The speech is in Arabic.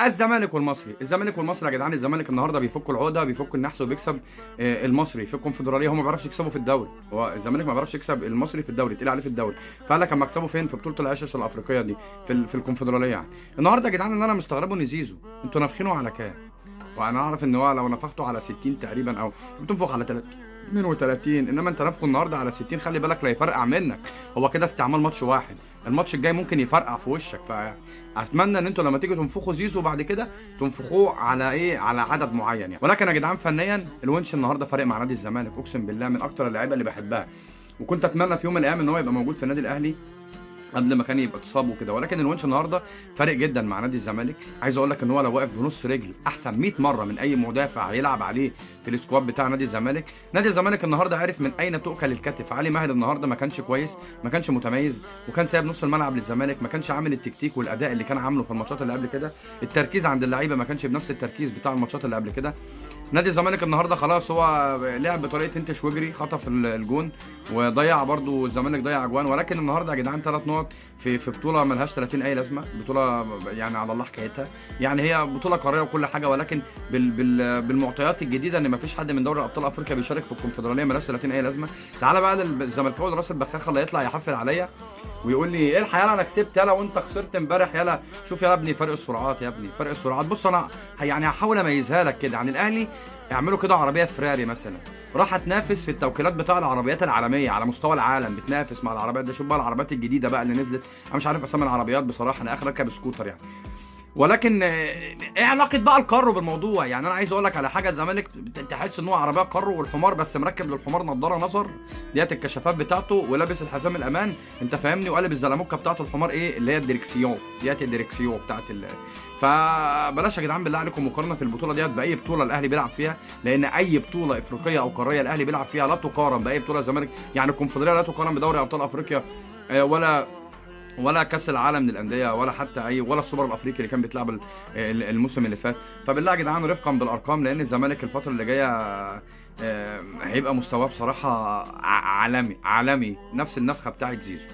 الزمالك والمصري، الزمالك والمصري يا جدعان. الزمالك النهارده بيفكوا العقده، بيفكوا النحس، وبيكسب المصري في الكونفدراليه. هو ما بيعرفش يكسبه في الدوري، هو الزمالك ما بيعرفش يكسب المصري في الدوري، تقيل عليه في الدوري. فقال لك اما اكسبه فين؟ في بطوله العشش الافريقيه دي، في الكونفدراليه يعني. النهارده يا جدعان ان انا مستغربه ان زيزو انتوا نافخينه على كام؟ وانا اعرف ان هو لو نفخته على 60 تقريبا، او بتنفخ على 32، انما انت نافخه النهارده على 60، خلي بالك لا يفرقع منك. هو كده استعمال ماتش واحد، الماتش الجاي ممكن يفرقع في وشك. فاتمنى ان انتوا لما تيجوا تنفخوا زيزو بعد كده تنفخوه على ايه؟ على عدد معين يعني. ولكن يا جدعان فنيا الونش النهارده فارق مع نادي الزمالك، اقسم بالله من اكتر اللعيبه اللي بحبها، وكنت اتمنى في يوم من الايام ان هو يبقى موجود في النادي الاهلي قبل ما كان يبقى اتصاب وكده. ولكن الونش النهارده فارق جدا مع نادي الزمالك. عايز اقول لك ان هو لو واقف بنص رجل احسن 100 مره من اي مدافع هيلعب عليه في السكواد بتاع نادي الزمالك. نادي الزمالك النهارده عارف من اين تؤكل الكتف. علي ماهر النهارده ما كانش كويس، ما كانش متميز، وكان سايب نص الملعب للزمالك، ما كانش عامل التكتيك والاداء اللي كان عامله في الماتشات اللي قبل كده. التركيز عند اللعيبه ما كانش بنفس التركيز بتاع الماتشات اللي قبل كده. نادي الزمالك النهارده خلاص هو لعب بطريقه انت شوجري، خطف الجون وضيع برده الزمالك، ضيع اجوان. ولكن النهارده يا جدعان 3 نقط في بطوله ملهاش 30 اي لازمه، بطوله يعني على الله حكايتها. يعني هي بطوله قاريه وكل حاجه، ولكن بالمعطيات الجديده ان مفيش حد من دوري ابطال افريقيا بيشارك في الكونفدراليه ملهاش 30 اي لازمه. تعالى بقى للزملكاوي راس البخاخه اللي يطلع يحفل عليا ويقول لي ايه الحياه انا كسبت يلا وانت خسرت امبارح يلا. شوف يا ابني فرق السرعات، يا ابني فرق السرعات. بص انا يعني هحاول اميزها لك كده عن الاهلي. اعملوا كده عربيه فراري مثلا راح تنافس في التوكيلات بتاع العربيات العالميه على مستوى العالم، بتنافس مع العربيات ده. شوف بقى العربيات الجديده بقى اللي نزلت، انا مش عارف اسامي العربيات بصراحه، انا اخر اركب سكوتر يعني. ولكن ايه علاقه بقى الكارو بالموضوع؟ يعني انا عايز اقول لك على حاجه، الزمالك تحس ان هو عربيه كارو والحمار بس مركب للحمار نضاره نظر ديت الكشافات بتاعته، ولابس الحزام الامان انت فاهمني، وقالب الزلموكه بتاعته الحمار ايه اللي هي الديركسيون ديت، الديركسيون بتاعت فبلاش يا جدعان بالله عليكم مقارنه في البطوله ديت باي بطوله الاهلي بيلعب فيها، لان اي بطوله افريقيه او قاريه الاهلي بيلعب فيها لا تقارن باي بطوله الزمالك. يعني الكونفدراليه لا تقارن بدوري ابطال افريقيا، ولا كاس العالم للانديه، ولا حتى ولا السوبر الافريقي اللي كان بيتلعب الموسم اللي فات. فبالله يا جدعان رفقا بالارقام، لان الزمالك الفتره اللي جايه هيبقى مستواه بصراحه عالمي، نفس النفخه بتاعت زيزو.